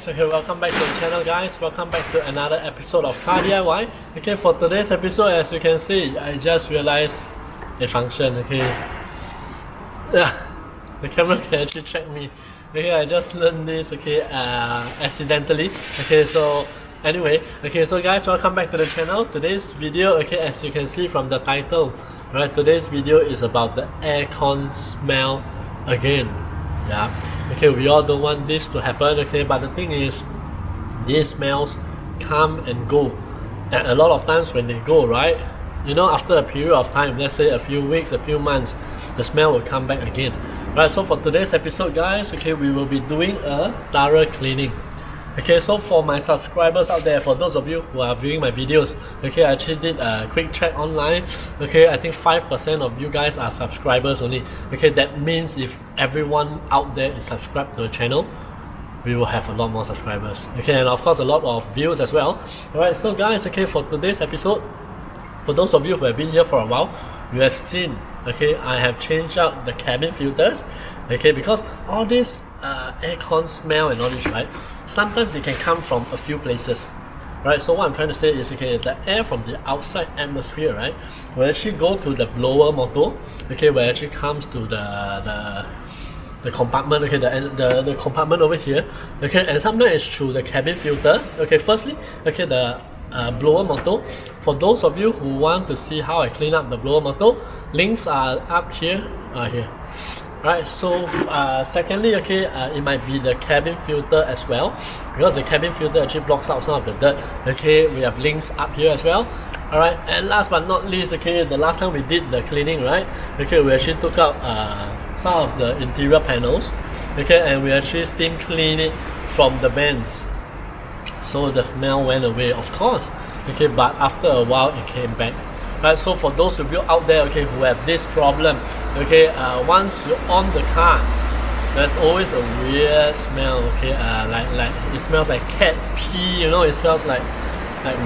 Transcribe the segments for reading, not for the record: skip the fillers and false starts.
guys, okay, welcome back to the channel guys, welcome back to another episode of Car DIY. Okay, for today's episode, as you can see, I just realized a function, okay. Yeah, the camera can actually track me. Okay, I just learned this, okay, accidentally. Okay, so anyway, okay, so guys, welcome back to the channel. Today's video, okay, as you can see from the title, right, today's video is about the aircon smell again. Yeah, okay, we all don't want this to happen, okay, but the thing is, these smells come and go, and a lot of times when they go, right, you know, after a period of time, let's say a few weeks, a few months, the smell will come back again. Right, so for today's episode guys, okay, we will be doing a thorough cleaning. Okay, so for my subscribers out there, for those of you who are viewing my videos, okay, I actually did a quick check online. Okay, I think 5% of you guys are subscribers only. Okay, that means if everyone out there is subscribed to the channel, we will have a lot more subscribers. Okay, and of course a lot of views as well. Alright, so guys, okay, for today's episode, for those of you who have been here for a while, you have seen, okay, I have changed out the cabin filters. Okay, because all this aircon smell and all this, right, sometimes it can come from a few places, right? So what I'm trying to say is, okay, the air from the outside atmosphere, right, will actually go to the blower motor, okay, where it actually comes to the compartment, okay, the compartment over here, okay, and sometimes it's through the cabin filter. Okay, firstly, okay, the blower motor. For those of you who want to see how I clean up the blower motor, links are up here, here. Right, so secondly, okay, it might be the cabin filter as well, because the cabin filter actually blocks out some of the dirt. Okay, we have links up here as well. Alright, and last but not least, okay, the last time we did the cleaning, right, okay, we actually took out some of the interior panels, okay, and we actually steam cleaned it from the vents, so the smell went away, of course, okay, but after a while it came back. Right, so for those of you out there, okay, who have this problem, okay, once you're on the car, there's always a weird smell, okay, like it smells like cat pee, you know, it smells like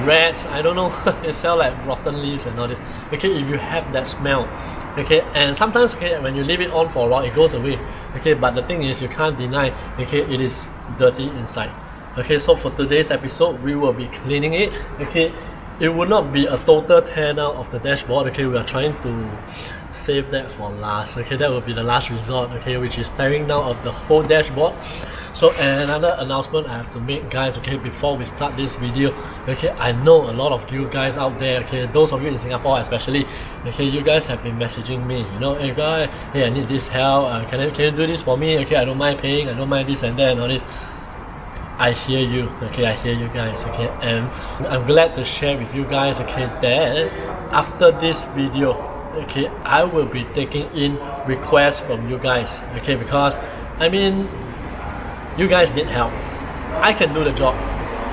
rats, I don't know, it smells like rotten leaves and all this. Okay, if you have that smell, okay, and sometimes, okay, when you leave it on for a while, it goes away, okay, but the thing is, you can't deny, okay, it is dirty inside. Okay, so for today's episode, we will be cleaning it, okay. It will not be a total tear down of the dashboard, okay, we are trying to save that for last, okay, that will be the last resort, okay, which is tearing down of the whole dashboard. So another announcement I have to make guys, okay, before we start this video, okay, I know a lot of you guys out there, okay, those of you in Singapore especially, okay, you guys have been messaging me, you know, hey guy, hey, I need this help, can you do this for me, okay, I don't mind paying, I don't mind this and that and all this. I hear you, okay, I hear you guys, okay, and I'm glad to share with you guys, okay, that after this video, okay, I will be taking in requests from you guys, okay, because, I mean, you guys need help. I can do the job,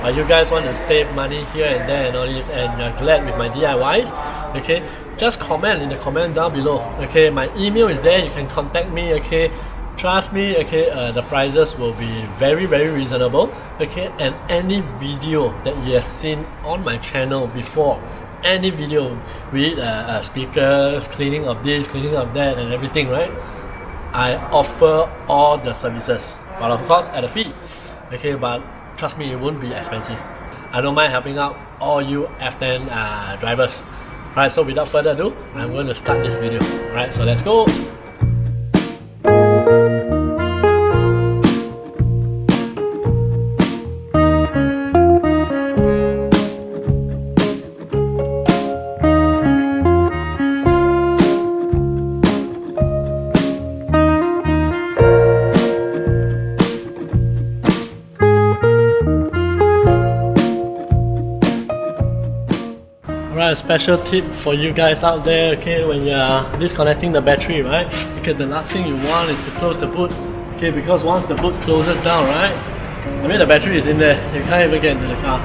but you guys want to save money here and there and all this, and you're glad with my DIYs, okay, just comment in the comment down below, okay, my email is there, you can contact me, okay. Trust me, okay, the prices will be very reasonable, okay, and any video that you have seen on my channel before, any video with speakers, cleaning of this, cleaning of that and everything, right, I offer all the services, but of course at a fee, okay, but trust me, it won't be expensive. I don't mind helping out all you F10 drivers. Alright, so without further ado, I'm going to start this video. Alright, so let's go. A special tip for you guys out there, okay, when you're disconnecting the battery, right, okay, the last thing you want is to close the boot, okay, because once the boot closes down, right, I mean the battery is in there, you can't even get into the car,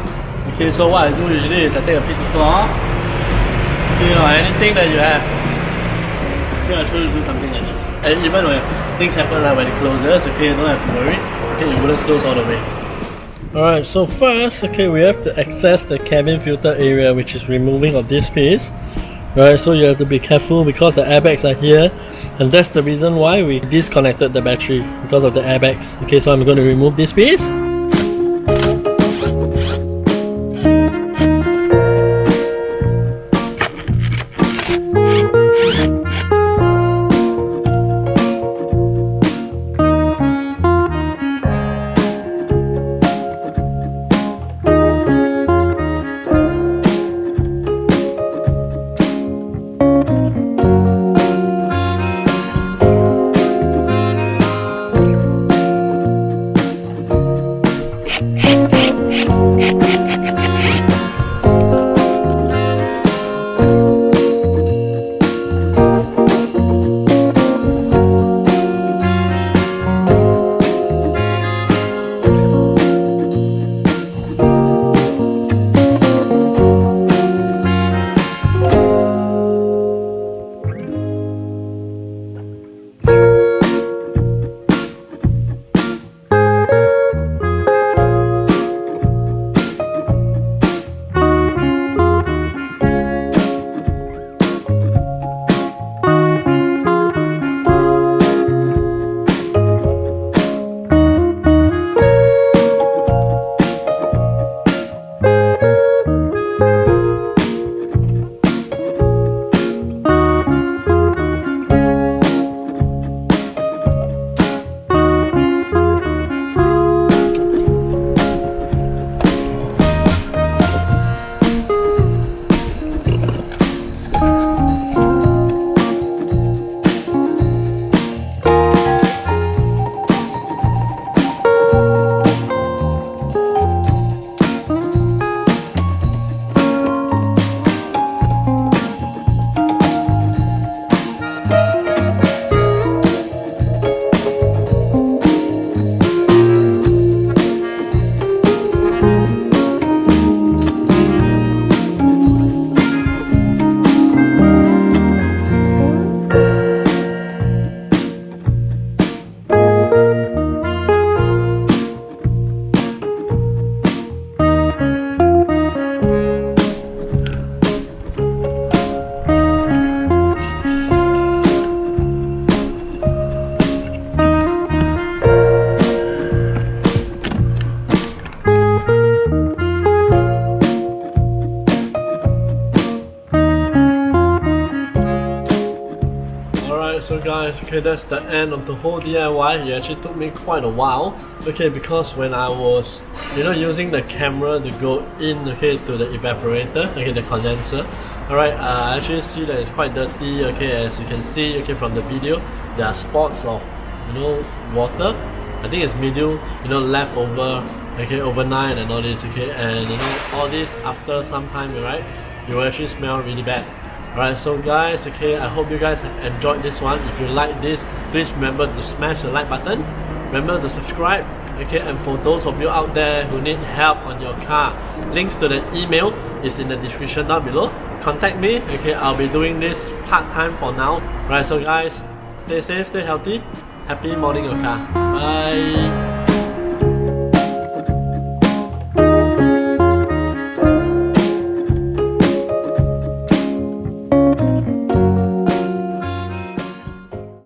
okay, so what I do usually is I take a piece of cloth, you know, anything that you have, okay, I try to do something like this, and even when things happen like when it closes, okay, you don't have to worry, okay, it wouldn't close all the way. Alright, so first, okay, we have to access the cabin filter area, which is removing of this piece. Right, so you have to be careful because the airbags are here, and that's the reason why we disconnected the battery, because of the airbags. Okay, so I'm going to remove this piece. So guys, okay, that's the end of the whole DIY. It actually took me quite a while, okay, because when I was, using the camera to go in, okay, to the evaporator, okay, the condenser, alright, I actually see that it's quite dirty, okay, as you can see, okay, from the video, there are spots of, water. I think it's medium, left over, okay, overnight and all this, okay, and all this after some time, right, you will actually smell really bad. Alright, so guys, okay, I hope you guys have enjoyed this one. If you like this, please remember to smash the like button. Remember to subscribe. Okay, and for those of you out there who need help on your car, links to the email is in the description down below. Contact me. Okay, I'll be doing this part-time for now. Alright, so guys, stay safe, stay healthy. Happy modding your car. Bye.